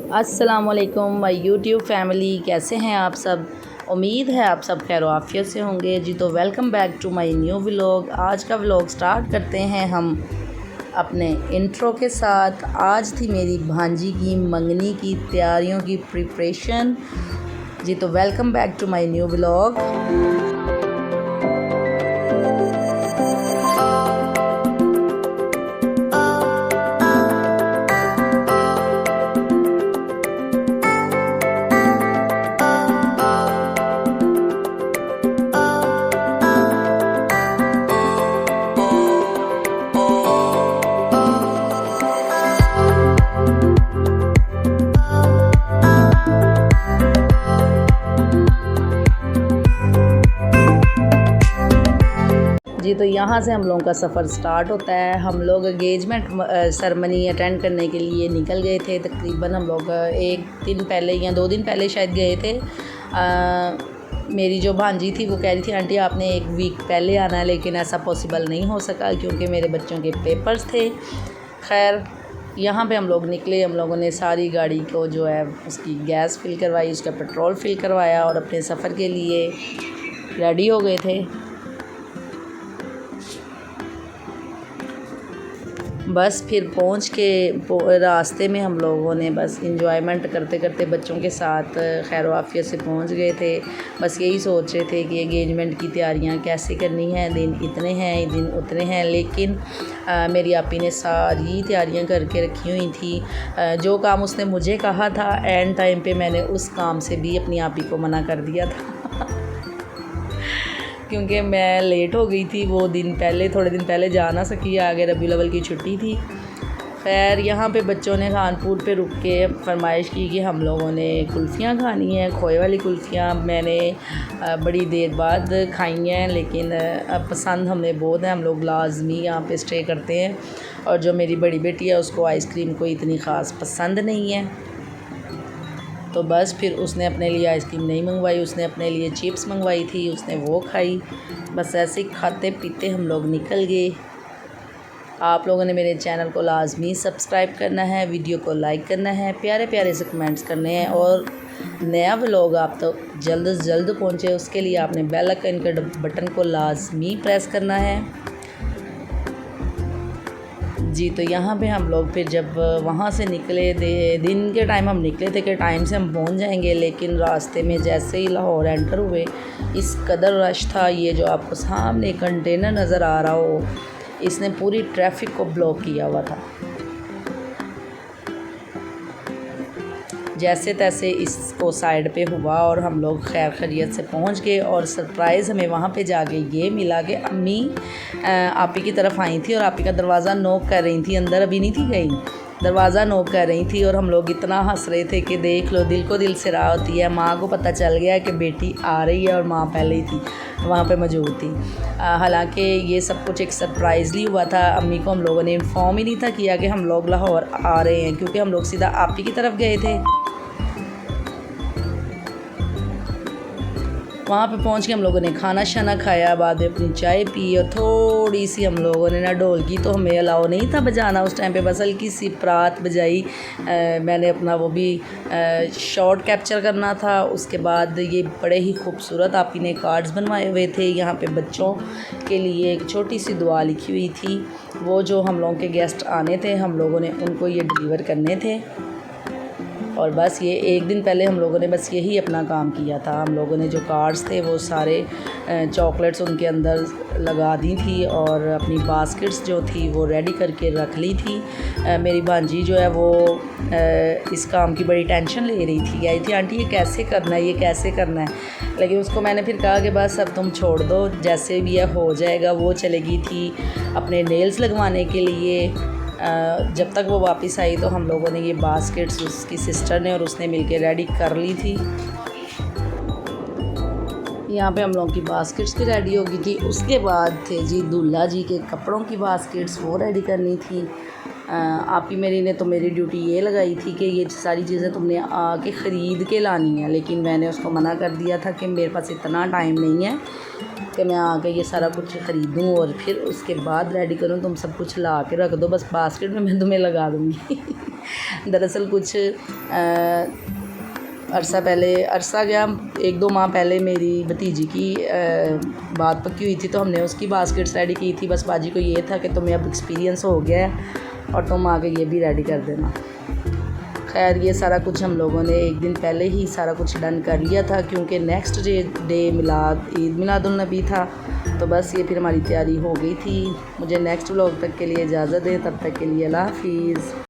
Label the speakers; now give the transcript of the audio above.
Speaker 1: अस्सलामुअलैकुम my YouTube family, कैसे हैं आप सब। उम्मीद है आप सब खैर आफियत से होंगे जी। तो welcome back to my new vlog. आज का व्लॉग स्टार्ट करते हैं हम अपने इंट्रो के साथ। आज थी मेरी भांजी की मंगनी की तैयारियों की प्रिपरेशन जी। तो welcome back to my new vlog. जी तो यहाँ से हम लोगों का सफ़र स्टार्ट होता है। हम लोग एंगेजमेंट सेरेमनी अटेंड करने के लिए निकल गए थे। तकरीबन हम लोग एक दिन पहले या 2 दिन पहले शायद गए थे। मेरी जो भांजी थी वो कह रही थी आंटी आपने एक वीक पहले आना है, लेकिन ऐसा पॉसिबल नहीं हो सका क्योंकि मेरे बच्चों के पेपर्स थे। खैर यहाँ पे हम लोग निकले। हम लोगों ने सारी गाड़ी को जो है उसकी गैस फिल करवाई, उसका पेट्रोल फिल करवाया और अपने सफ़र के लिए रेडी हो गए थे। बस फिर पहुंच के रास्ते में हम लोगों ने बस इंजॉयमेंट करते करते बच्चों के साथ खैर आफियत से पहुंच गए थे। बस यही सोच रहे थे कि एंगेजमेंट की तैयारियां कैसे करनी हैं, दिन इतने हैं दिन उतने हैं। लेकिन मेरी आपी ने सारी तैयारियां करके रखी हुई थी। जो काम उसने मुझे कहा था एंड टाइम पे मैंने उस काम से भी अपनी आपी को मना कर दिया था क्योंकि मैं लेट हो गई थी। वो थोड़े दिन पहले जा ना सकी, आगे रबीउल अव्वल की छुट्टी थी। खैर यहाँ पे बच्चों ने खानपुर पे रुक के फरमाइश की कि हम लोगों ने कुल्फ़ियाँ खानी हैं, खोए वाली कुल्फ़ियाँ। मैंने बड़ी देर बाद खाई हैं, लेकिन पसंद हमें बहुत है। हम लोग लाजमी यहाँ पे स्टे करते हैं। और जो मेरी बड़ी बेटी है उसको आइसक्रीम कोई इतनी ख़ास पसंद नहीं है, तो बस फिर उसने अपने लिए आइसक्रीम नहीं मंगवाई, उसने अपने लिए चिप्स मंगवाई थी, उसने वो खाई। बस ऐसे ही खाते पीते हम लोग निकल गए। आप लोगों ने मेरे चैनल को लाजमी सब्सक्राइब करना है, वीडियो को लाइक करना है, प्यारे प्यारे से कमेंट्स करने हैं। और नया व्लॉग आप तो जल्द से जल्द पहुँचे, उसके लिए आपने बेल आइकन के बटन को लाजमी प्रेस करना है जी। तो यहाँ पे हम लोग फिर जब वहाँ से निकले दिन के टाइम हम निकले थे कि टाइम से हम पहुँच जाएंगे, लेकिन रास्ते में जैसे ही लाहौर एंटर हुए इस कदर रश था। ये जो आपको सामने कंटेनर नज़र आ रहा हो, इसने पूरी ट्रैफिक को ब्लॉक किया हुआ था। जैसे तैसे इसको साइड पे हुआ और हम लोग खैर खैरियत से पहुंच गए। और सरप्राइज़ हमें वहाँ पे जाके ये मिला कि अम्मी आपी की तरफ आई थी और आपी का दरवाज़ा नॉक कर रही थी, अंदर अभी नहीं थी गई, दरवाज़ा नॉक कर रही थी। और हम लोग इतना हंस रहे थे कि देख लो दिल को दिल से राह होती है। माँ को पता चल गया कि बेटी आ रही है और माँ पहले ही थी वहाँ पे मौजूद थी। हालांकि ये सब कुछ एक सरप्राइज़ली हुआ था। अम्मी को हम लोगों ने इन्फॉर्म ही नहीं था किया कि हम लोग लाहौर आ रहे हैं, क्योंकि हम लोग सीधा आपी की तरफ गए थे। वहाँ पे पहुँच के हम लोगों ने खाना शाना खाया, बाद में अपनी चाय पी और थोड़ी सी हम लोगों ने ना ढोलकी तो हमें अलाउ नहीं था बजाना उस टाइम पे, बस हल्की सी परात बजाई। मैंने अपना वो भी शॉट कैप्चर करना था। उसके बाद ये बड़े ही खूबसूरत आपी ने कार्ड्स बनवाए हुए थे। यहाँ पे बच्चों के लिए एक छोटी सी दुआ लिखी हुई थी। वो जो हम लोगों के गेस्ट आने थे हम लोगों ने उनको ये डिलीवर करने थे। और बस ये एक दिन पहले हम लोगों ने बस यही अपना काम किया था। हम लोगों ने जो कार्ड्स थे वो सारे चॉकलेट्स उनके अंदर लगा दी थी और अपनी बास्केट्स जो थी वो रेडी करके रख ली थी। मेरी भांजी जो है वो इस काम की बड़ी टेंशन ले रही थी, आई थी आंटी ये कैसे करना है, ये कैसे करना है। लेकिन उसको मैंने फिर कहा कि बस अब तुम छोड़ दो, जैसे भी है हो जाएगा। वो चलेगी थी अपने नेल्स लगवाने के लिए। जब तक वो वापस आई तो हम लोगों ने ये बास्केट्स उसकी सिस्टर ने और उसने मिलके रेडी कर ली थी। यहाँ पे हम लोगों की बास्केट्स भी रेडी हो गई थी। उसके बाद थे जी दूल्हा जी के कपड़ों की बास्केट्स, वो रेडी करनी थी। आप ही मेरी ने तो मेरी ड्यूटी ये लगाई थी कि ये सारी चीज़ें तुमने आके ख़रीद के लानी है, लेकिन मैंने उसको मना कर दिया था कि मेरे पास इतना टाइम नहीं है कि मैं आके ये सारा कुछ ख़रीदूँ और फिर उसके बाद रेडी करूँ। तुम सब कुछ ला के रख दो, बस बास्केट में मैं तुम्हें लगा दूँगी। दरअसल कुछ अरसा गया 1-2 माह पहले मेरी भतीजी की बात पक्की हुई थी, तो हमने उसकी बास्केट्स रेडी की थी। बस बाजी को ये था कि तुम्हें अब एक्सपीरियंस हो गया है और तुम आके ये भी रेडी कर देना। खैर ये सारा कुछ हम लोगों ने एक दिन पहले ही सारा कुछ डन कर लिया था, क्योंकि नेक्स्ट डे ईद मिलादुलनबी था। तो बस ये फिर हमारी तैयारी हो गई थी। मुझे नेक्स्ट व्लॉग तक के लिए इजाज़त दें, तब तक के लिए अल्लाह हाफिज़।